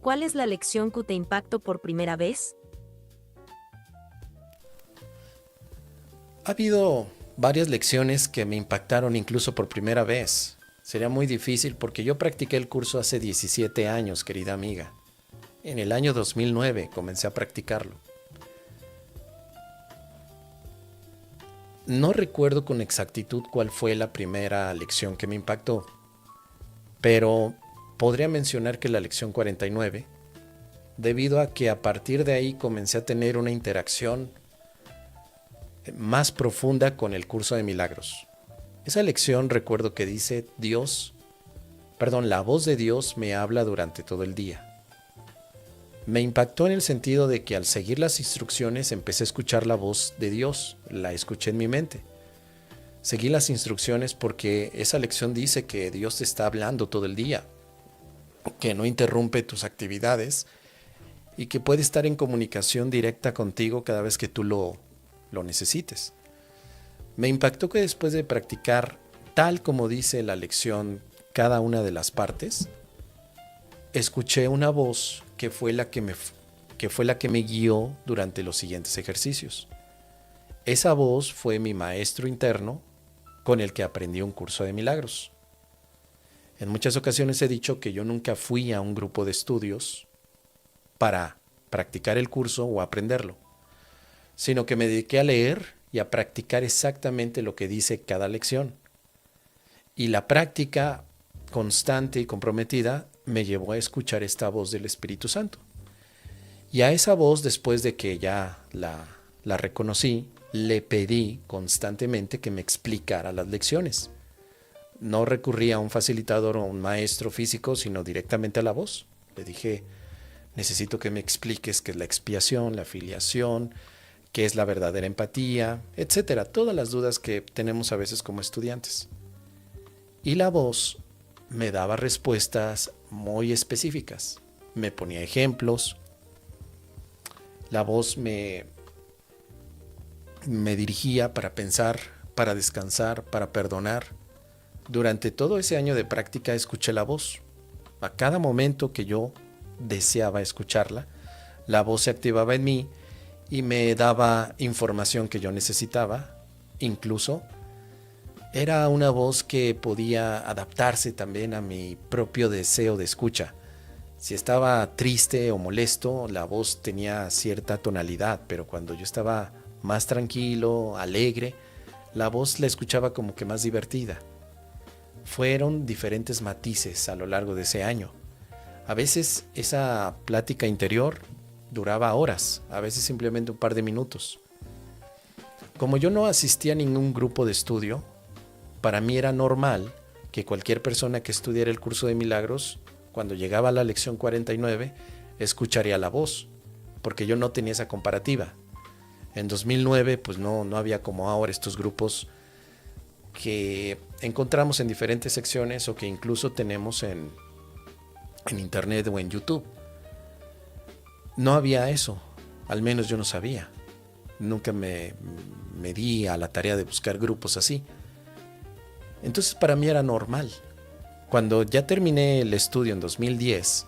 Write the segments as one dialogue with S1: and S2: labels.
S1: ¿Cuál es la lección que te impactó por primera vez?
S2: Ha habido varias lecciones que me impactaron incluso por primera vez. Sería muy difícil porque yo practiqué el curso hace 17 años, querida amiga. En el año 2009 comencé a practicarlo. No recuerdo con exactitud cuál fue la primera lección que me impactó, pero podría mencionar que la lección 49, debido a que a partir de ahí comencé a tener una interacción más profunda con el curso de milagros. Esa lección recuerdo que dice la voz de Dios me habla durante todo el día. Me impactó en el sentido de que al seguir las instrucciones empecé a escuchar la voz de Dios, la escuché en mi mente. Seguí las instrucciones porque esa lección dice que Dios te está hablando todo el día, que no interrumpe tus actividades y que puede estar en comunicación directa contigo cada vez que tú lo necesites. Me impactó que después de practicar tal como dice la lección cada una de las partes, escuché una voz que fue la que me guió durante los siguientes ejercicios. Esa voz fue mi maestro interno con el que aprendí un curso de milagros. En muchas ocasiones he dicho que yo nunca fui a un grupo de estudios para practicar el curso o aprenderlo, sino que me dediqué a leer y a practicar exactamente lo que dice cada lección. Y la práctica constante y comprometida me llevó a escuchar esta voz del Espíritu Santo. Y a esa voz, después de que ya la reconocí, le pedí constantemente que me explicara las lecciones. No recurrí a un facilitador o un maestro físico, sino directamente a la voz. Le dije, necesito que me expliques qué es la expiación, la filiación, qué es la verdadera empatía, etcétera. Todas las dudas que tenemos a veces como estudiantes. Y la voz me daba respuestas muy específicas. Me ponía ejemplos. La voz me dirigía para pensar, para descansar, para perdonar. Durante todo ese año de práctica escuché la voz. A cada momento que yo deseaba escucharla, la voz se activaba en mí y me daba información que yo necesitaba. Incluso era una voz que podía adaptarse también a mi propio deseo de escucha. Si estaba triste o molesto, la voz tenía cierta tonalidad, pero cuando yo estaba más tranquilo, alegre, la voz la escuchaba como que más divertida. Fueron diferentes matices a lo largo de ese año. A veces esa plática interior duraba horas, a veces simplemente un par de minutos. Como yo no asistía a ningún grupo de estudio, para mí era normal que cualquier persona que estudiara el curso de milagros, cuando llegaba a la lección 49, escucharía la voz, porque yo no tenía esa comparativa. En 2009, pues no había como ahora estos grupos que encontramos en diferentes secciones o que incluso tenemos en internet o en YouTube. No había eso, al menos yo no sabía. Nunca me di a la tarea de buscar grupos así. Entonces para mí era normal. Cuando ya terminé el estudio en 2010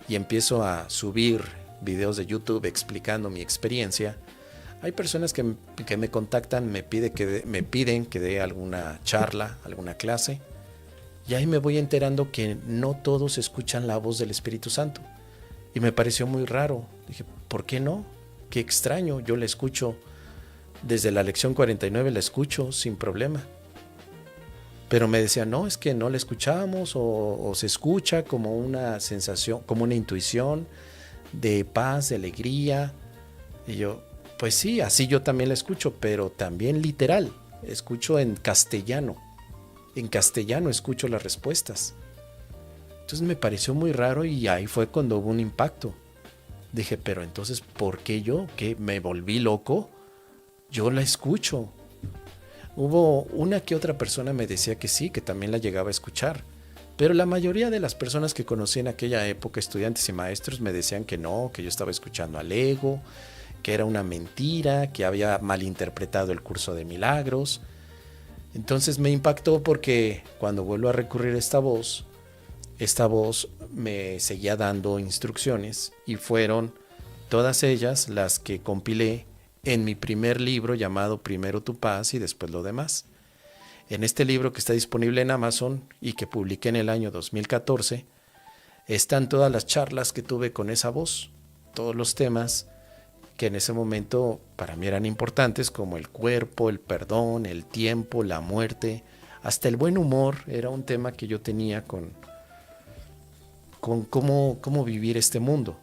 S2: y empiezo a subir videos de YouTube explicando mi experiencia, hay personas que me contactan, me piden que dé alguna charla, alguna clase, y ahí me voy enterando que no todos escuchan la voz del Espíritu Santo. Y me pareció muy raro. Dije, ¿por qué no? Qué extraño, yo la escucho. Desde la lección 49 la escucho sin problema. Pero me decían, no, es que no la escuchamos o se escucha como una sensación, como una intuición de paz, de alegría. Y yo, pues sí, así yo también la escucho, pero también literal. Escucho en castellano. En castellano escucho las respuestas. Entonces me pareció muy raro y ahí fue cuando hubo un impacto. Dije, pero entonces, ¿por qué yo? ¿Que me volví loco? Yo la escucho. Hubo una que otra persona me decía que sí, que también la llegaba a escuchar. Pero la mayoría de las personas que conocí en aquella época, estudiantes y maestros, me decían que no, que yo estaba escuchando al ego, que era una mentira, que había malinterpretado el curso de milagros. Entonces me impactó porque cuando vuelvo a recurrir a esta voz, esta voz me seguía dando instrucciones y fueron todas ellas las que compilé en mi primer libro llamado Primero tu paz y después lo demás. En este libro que está disponible en Amazon y que publiqué en el año 2014, están todas las charlas que tuve con esa voz, todos los temas que en ese momento para mí eran importantes, como el cuerpo, el perdón, el tiempo, la muerte, hasta el buen humor era un tema que yo tenía con cómo vivir este mundo.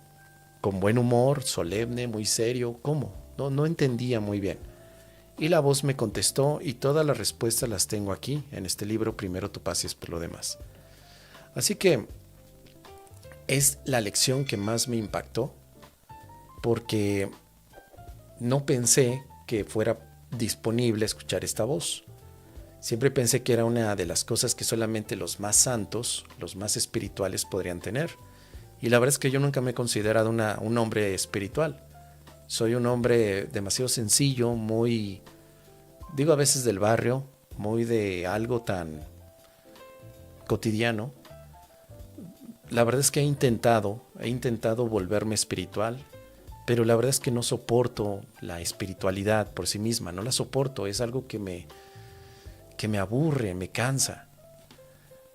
S2: Con buen humor, solemne, muy serio, ¿cómo? No entendía muy bien. Y la voz me contestó y todas las respuestas las tengo aquí, en este libro, Primero tu paz y después lo demás. Así que es la lección que más me impactó, porque no pensé que fuera disponible escuchar esta voz. Siempre pensé que era una de las cosas que solamente los más santos, los más espirituales podrían tener. Y la verdad es que yo nunca me he considerado un hombre espiritual. Soy un hombre demasiado sencillo, muy, digo a veces del barrio, muy de algo tan cotidiano. La verdad es que he intentado volverme espiritual, pero la verdad es que no soporto la espiritualidad por sí misma, no la soporto, es algo que me aburre, me cansa.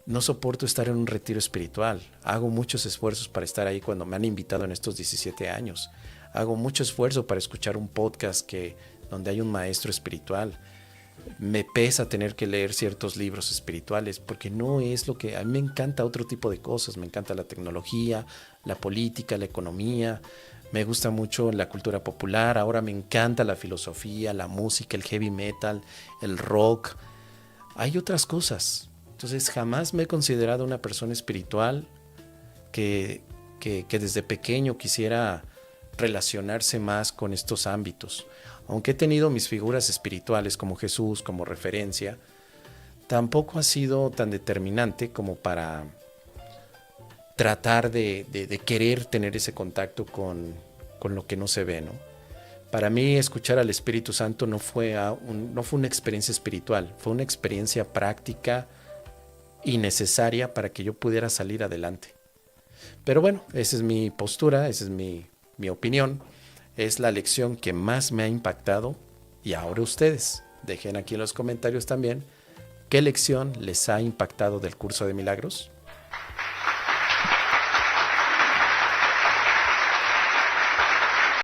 S2: No soporto estar en un retiro espiritual. Hago muchos esfuerzos para estar ahí cuando me han invitado en estos 17 años. Hago mucho esfuerzo para escuchar un podcast donde hay un maestro espiritual. Me pesa tener que leer ciertos libros espirituales porque no es lo que... A mí me encanta otro tipo de cosas. Me encanta la tecnología, la política, la economía. Me gusta mucho la cultura popular. Ahora me encanta la filosofía, la música, el heavy metal, el rock. Hay otras cosas. Entonces jamás me he considerado una persona espiritual que desde pequeño quisiera relacionarse más con estos ámbitos. Aunque he tenido mis figuras espirituales como Jesús, como referencia, tampoco ha sido tan determinante como para tratar de querer tener ese contacto con lo que no se ve, ¿no? Para mí escuchar al Espíritu Santo no fue una experiencia espiritual, fue una experiencia práctica y necesaria para que yo pudiera salir adelante. Pero bueno, esa es mi postura, esa es mi opinión, es la lección que más me ha impactado. Y ahora ustedes, dejen aquí en los comentarios también qué lección les ha impactado del curso de milagros.